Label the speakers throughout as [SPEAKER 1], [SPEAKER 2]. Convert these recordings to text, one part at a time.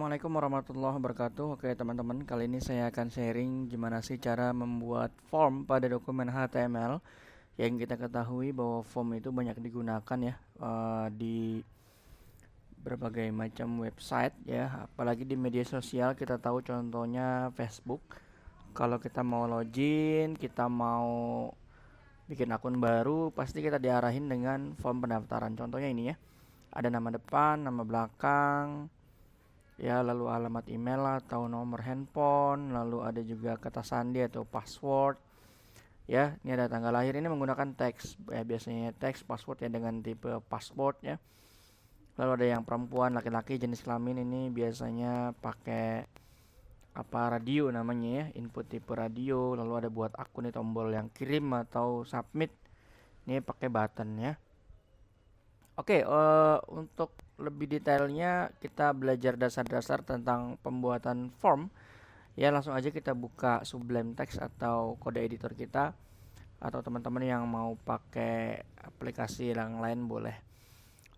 [SPEAKER 1] Assalamualaikum warahmatullahi wabarakatuh. Oke teman-teman, kali ini saya akan sharing gimana sih cara membuat form pada dokumen HTML. Yang kita ketahui bahwa form itu banyak digunakan ya di berbagai macam website ya, apalagi di media sosial. Kita tahu contohnya Facebook. Kalau kita mau login, kita mau bikin akun baru, pasti kita diarahin dengan form pendaftaran. Contohnya ini ya, ada nama depan, nama belakang, ya, lalu alamat email atau nomor handphone, lalu ada juga kata sandi atau password. Ya, ini ada tanggal lahir, ini menggunakan teks ya, biasanya teks password ya dengan tipe password ya. Lalu ada yang perempuan, laki-laki, jenis kelamin, ini biasanya pakai radio namanya ya, input tipe radio. Lalu ada buat akun, ini tombol yang kirim atau submit, ini pakai button ya. Oke, untuk lebih detailnya kita belajar dasar-dasar tentang pembuatan form. Ya, langsung aja kita buka Sublime Text atau kode editor kita, atau teman-teman yang mau pakai aplikasi yang lain boleh.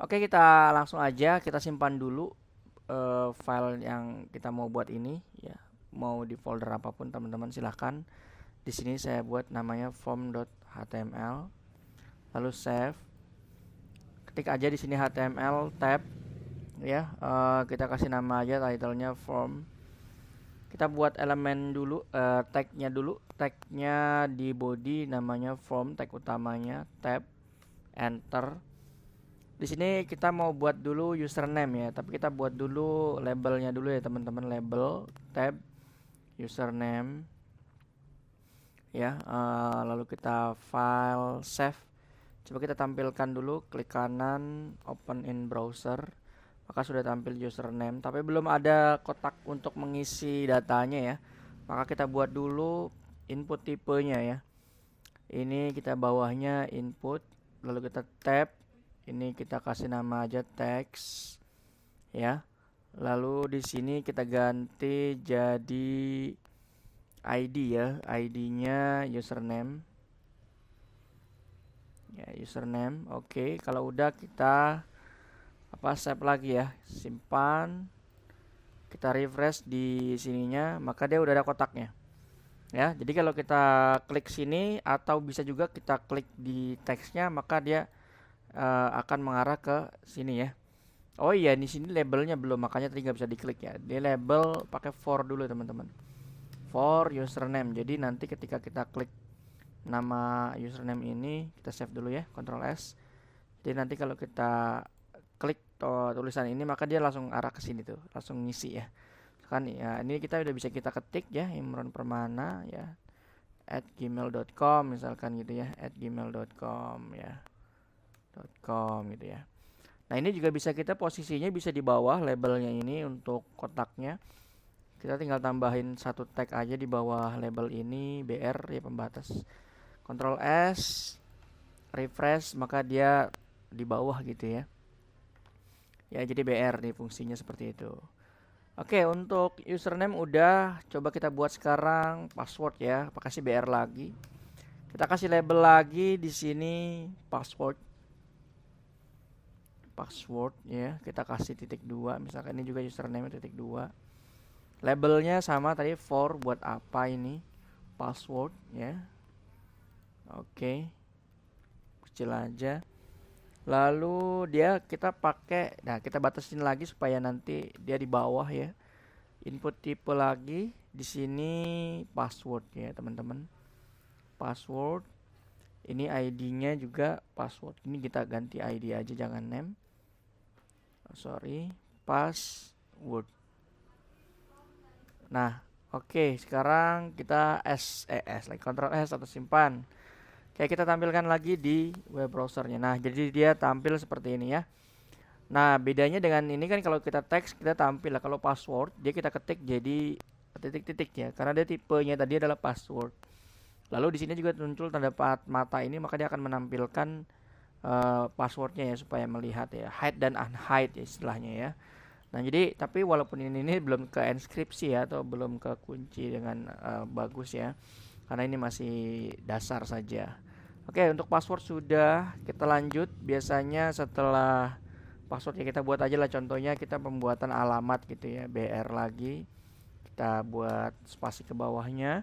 [SPEAKER 1] Oke, kita langsung aja kita simpan dulu file yang kita mau buat ini ya. Mau di folder apapun teman-teman silahkan. Di sini saya buat namanya form.html. Lalu save. Ketik aja di sini HTML tab ya, kita kasih nama aja titlenya form. Kita buat elemen dulu, tagnya dulu. Tagnya di body namanya form, tag utamanya tab, enter. Di sini kita mau buat dulu username ya, tapi kita buat dulu labelnya dulu ya teman-teman. Label tab username ya, lalu kita file save. Coba kita tampilkan dulu, klik kanan, open in browser. Maka sudah tampil username, tapi belum ada kotak untuk mengisi datanya ya. Maka kita buat dulu input tipenya ya. Ini kita bawahnya input, lalu kita tab. Ini kita kasih nama aja text ya. Lalu di sini kita ganti jadi ID ya. ID-nya username. Ya, username. Oke, kalau udah kita save lagi ya, simpan, kita refresh di sininya, maka dia udah ada kotaknya ya. Jadi kalau kita klik sini atau bisa juga kita klik di teksnya, maka dia akan mengarah ke sini ya. Oh iya, di sini labelnya belum, makanya tadi nggak bisa diklik ya. Dia label pakai for dulu teman-teman, for username. Jadi nanti ketika kita klik nama username ini, kita save dulu ya, Ctrl S. Jadi nanti kalau kita klik tulisan ini, maka dia langsung arah ke sini tuh, langsung ngisi ya. Kan ya, ini kita udah bisa kita ketik ya, Imron Permana ya, @gmail.com misalkan gitu ya, @gmail.com ya, .com gitu ya. Nah, ini juga bisa kita posisinya bisa di bawah labelnya ini untuk kotaknya. Kita tinggal tambahin satu tag aja di bawah label ini, BR ya, pembatas. Ctrl S, refresh, maka dia di bawah gitu ya. Ya, jadi BR nih fungsinya seperti itu. Oke, untuk username udah, coba kita buat sekarang password ya, kasih BR lagi. Kita kasih label lagi di sini password ya, kita kasih .2, misalkan ini juga username .2. Labelnya sama tadi, for buat apa ini, password ya. Oke, kecil aja. Lalu dia kita pakai, nah kita batasin lagi supaya nanti dia di bawah ya. Input tipe lagi di sini password ya teman-teman. Password. Ini ID-nya juga password. Ini kita ganti ID aja, jangan name. Password. Nah, oke, sekarang kita lagi Ctrl S atau simpan. Kayak kita tampilkan lagi di web browsernya. Nah, jadi dia tampil seperti ini ya. Nah, bedanya dengan ini kan kalau kita teks kita tampil lah. Kalau password dia kita ketik jadi titik-titik ya, karena dia tipenya tadi adalah password. Lalu di sini juga muncul tanda mata ini, maka dia akan menampilkan passwordnya ya, supaya melihat ya, hide dan unhide ya istilahnya ya. Nah, jadi tapi walaupun ini belum ke enskripsi ya, atau belum ke kunci dengan bagus ya, karena ini masih dasar saja. Oke, untuk password sudah, kita lanjut. Biasanya setelah Password ya kita buat aja lah, contohnya kita pembuatan alamat gitu ya, BR lagi. Kita buat spasi ke bawahnya.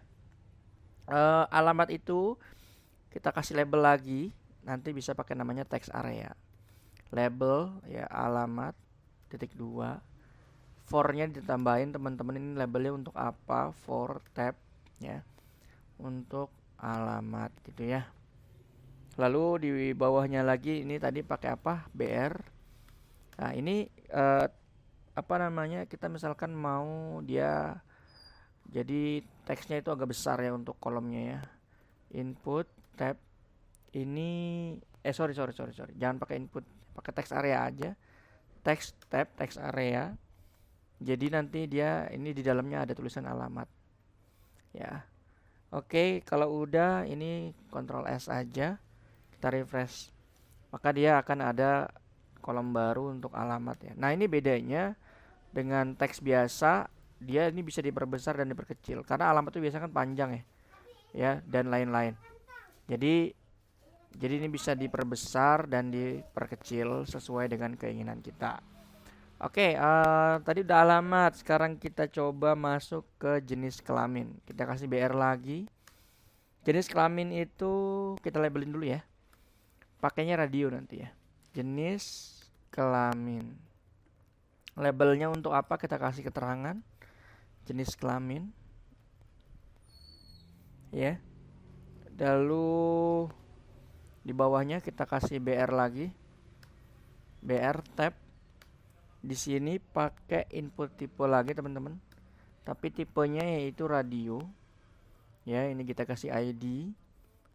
[SPEAKER 1] Alamat itu kita kasih label lagi, nanti bisa pakai namanya text area. Label ya alamat titik 2. For-nya ditambahin teman-teman, ini labelnya untuk apa? For tab ya. Untuk alamat gitu ya. Lalu di bawahnya lagi ini tadi pakai apa? BR. Nah, ini apa namanya? Kita misalkan mau dia jadi teksnya itu agak besar ya untuk kolomnya ya. Input tab ini sorry. Jangan pakai input, pakai text area aja. Text tab, text area. Jadi nanti dia ini di dalamnya ada tulisan alamat. Ya. Oke, kalau udah ini Ctrl S aja. Kita refresh. Maka dia akan ada kolom baru untuk alamat ya. Nah, ini bedanya dengan teks biasa, dia ini bisa diperbesar dan diperkecil. Karena alamat itu biasanya kan panjang ya. Ya, dan lain-lain. Jadi ini bisa diperbesar dan diperkecil sesuai dengan keinginan kita. Oke, tadi udah alamat. Sekarang kita coba masuk ke jenis kelamin. Kita kasih BR lagi. Jenis kelamin itu kita labelin dulu ya. Pakainya radio nanti ya. Jenis kelamin. Labelnya untuk apa? Kita kasih keterangan. Jenis kelamin. Ya. Lalu di bawahnya kita kasih BR lagi. BR tab. Di sini pakai input tipe lagi teman-teman, tapi tipenya yaitu radio ya. Ini kita kasih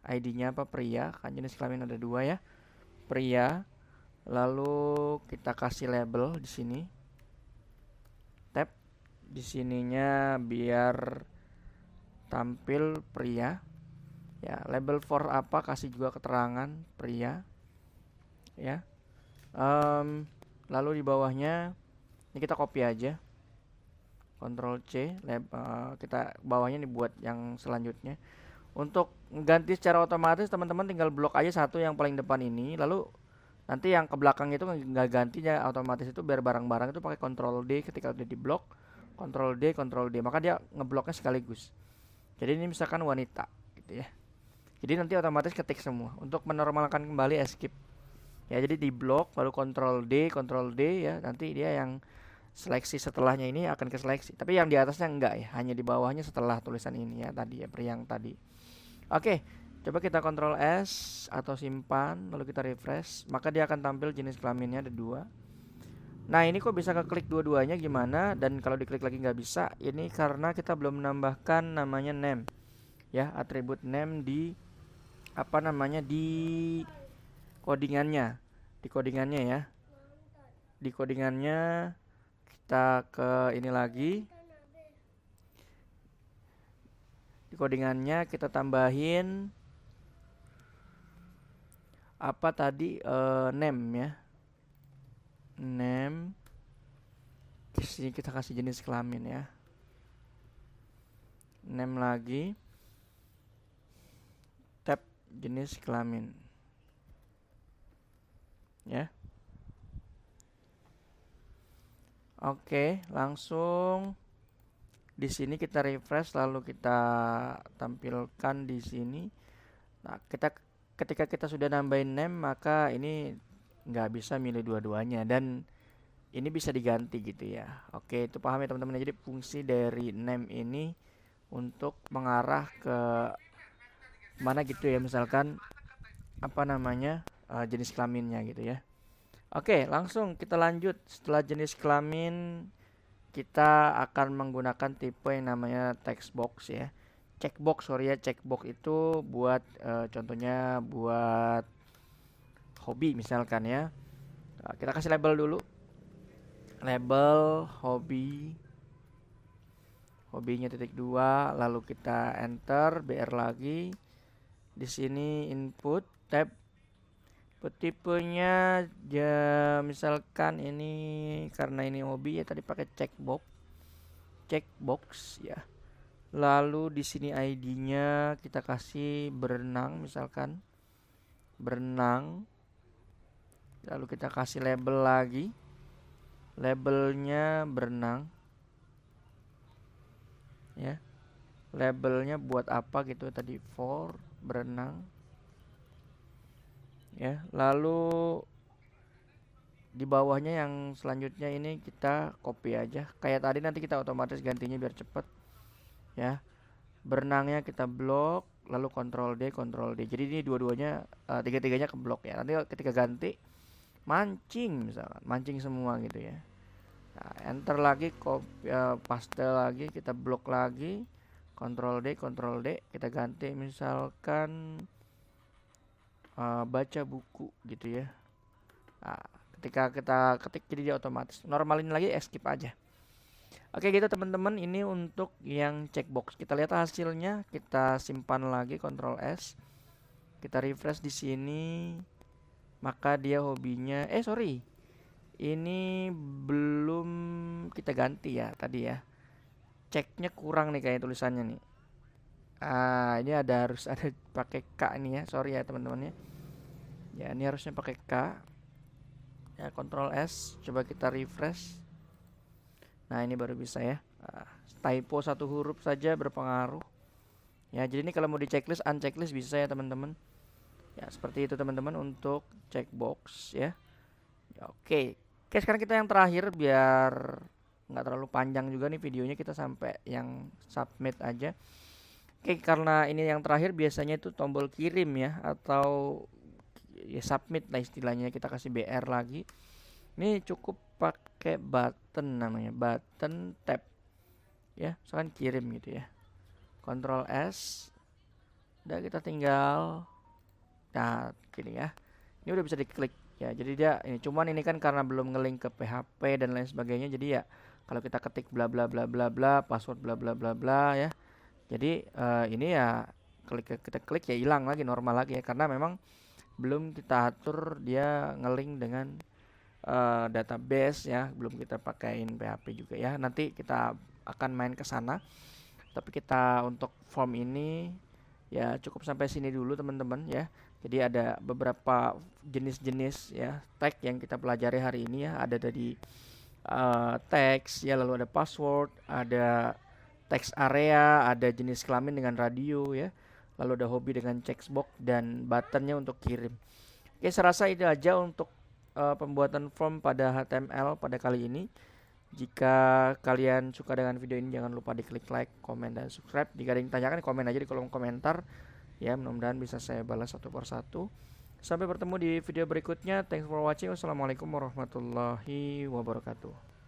[SPEAKER 1] ID-nya apa? Pria, kan jenis kelamin ada 2 ya, pria. Lalu kita kasih label di sini, tab di sininya biar tampil pria ya. Label for apa? Kasih juga keterangan pria ya. Lalu di bawahnya ini kita copy aja, Ctrl C, kita bawahnya dibuat yang selanjutnya. Untuk ganti secara otomatis teman-teman tinggal blok aja satu yang paling depan ini, lalu nanti yang ke belakang itu nggak gantinya otomatis itu biar barang-barang itu pakai Ctrl D ketika udah di blok, Ctrl D, maka dia ngebloknya sekaligus. Jadi ini misalkan wanita gitu ya. Jadi nanti otomatis ketik semua. Untuk menormalkan kembali escape. Ya, jadi di blok baru Ctrl D ya, nanti dia yang seleksi setelahnya ini akan ke seleksi. Tapi yang di atasnya enggak ya, hanya di bawahnya setelah tulisan ini ya tadi ya, yang tadi. Oke, coba kita Ctrl S atau simpan, lalu kita refresh, maka dia akan tampil jenis kelaminnya ada 2. Nah, ini kok bisa keklik dua-duanya gimana? Dan kalau diklik lagi nggak bisa, ini karena kita belum menambahkan namanya name ya, atribut name di apa namanya di codingannya, ya. Di codingannya kita ke ini lagi. Di codingannya kita tambahin apa tadi, name ya. Name. Di sini kita kasih jenis kelamin ya. Name lagi. Tab jenis kelamin. Ya. Oke, langsung di sini kita refresh lalu kita tampilkan di sini. Nah, ketika kita sudah nambahin name, maka ini nggak bisa milih dua-duanya dan ini bisa diganti gitu ya. Oke, itu paham ya teman-teman. Jadi fungsi dari name ini untuk mengarah ke mana gitu ya, misalkan apa namanya, jenis kelaminnya gitu ya. Oke, langsung kita lanjut. Setelah jenis kelamin, kita akan menggunakan tipe yang namanya text box ya. Checkbox itu buat contohnya buat hobi misalkan ya. Nah, kita kasih label dulu. Label hobi. Hobinya titik 2, lalu kita enter, BR lagi. Di sini input tab. Tipenya ya misalkan ini karena ini hobi ya, tadi pakai checkbox ya. Lalu di sini ID-nya kita kasih berenang misalkan, berenang. Lalu kita kasih label lagi. Labelnya berenang. Ya. Labelnya buat apa gitu tadi, for berenang. Ya, lalu di bawahnya yang selanjutnya ini kita copy aja. Kayak tadi nanti kita otomatis gantinya biar cepet. Ya. Berenangnya kita blok, lalu Ctrl D, Ctrl D. Jadi ini dua-duanya tiga-tiganya ke blok ya. Nanti ketika ganti mancing misalkan, mancing semua gitu ya. Nah, enter lagi, paste lagi, kita blok lagi, Ctrl D, Ctrl D, kita ganti misalkan baca buku gitu ya. Nah, ketika kita ketik jadi dia otomatis. Normalin lagi, skip aja. Oke gitu teman-teman, ini untuk yang checkbox. Kita lihat hasilnya, kita simpan lagi, Ctrl S. Kita refresh di sini. Maka dia hobinya, sorry. Ini belum kita ganti ya tadi ya. Ceknya kurang nih kayak tulisannya nih. Ini harus ada pakai K nih ya. Sorry ya teman-teman ya. Ya, ini harusnya pakai K. Ya, Ctrl S, coba kita refresh. Nah, ini baru bisa ya. Typo satu huruf saja berpengaruh. Ya, jadi ini kalau mau di checklist, unchecklist bisa ya teman-teman. Ya, seperti itu teman-teman untuk checkbox ya. Ya, oke. Oke, sekarang kita yang terakhir biar nggak terlalu panjang juga nih videonya, kita sampai yang submit aja. Oke, karena ini yang terakhir biasanya itu tombol kirim ya, atau ya submit lah istilahnya, kita kasih BR lagi. Ini cukup pakai button namanya, button tab ya, misalkan kirim gitu ya. Ctrl S, udah kita tinggal, nah gini ya, ini udah bisa diklik ya. Jadi dia ini, cuman ini kan karena belum ngelink ke PHP dan lain sebagainya, jadi ya kalau kita ketik bla bla bla bla bla, password bla bla bla bla ya, jadi ini ya kita klik ya hilang lagi, normal lagi ya, karena memang belum kita atur dia ngelink dengan database ya, belum kita pakaiin PHP juga ya. Nanti kita akan main ke sana. Tapi kita untuk form ini ya cukup sampai sini dulu teman-teman ya. Jadi ada beberapa jenis-jenis ya tag yang kita pelajari hari ini ya. Ada dari teks ya, lalu ada password, ada text area, ada jenis kelamin dengan radio ya. Lalu ada hobi dengan checkbox dan buttonnya untuk kirim. Oke, saya rasa itu aja untuk pembuatan form pada HTML pada kali ini. Jika kalian suka dengan video ini, jangan lupa diklik like, komen, dan subscribe. Jika ada yang tanyakan, komen aja di kolom komentar ya, mudah-mudahan bisa saya balas satu persatu. Sampai bertemu di video berikutnya. Thanks for watching. Wassalamualaikum warahmatullahi wabarakatuh.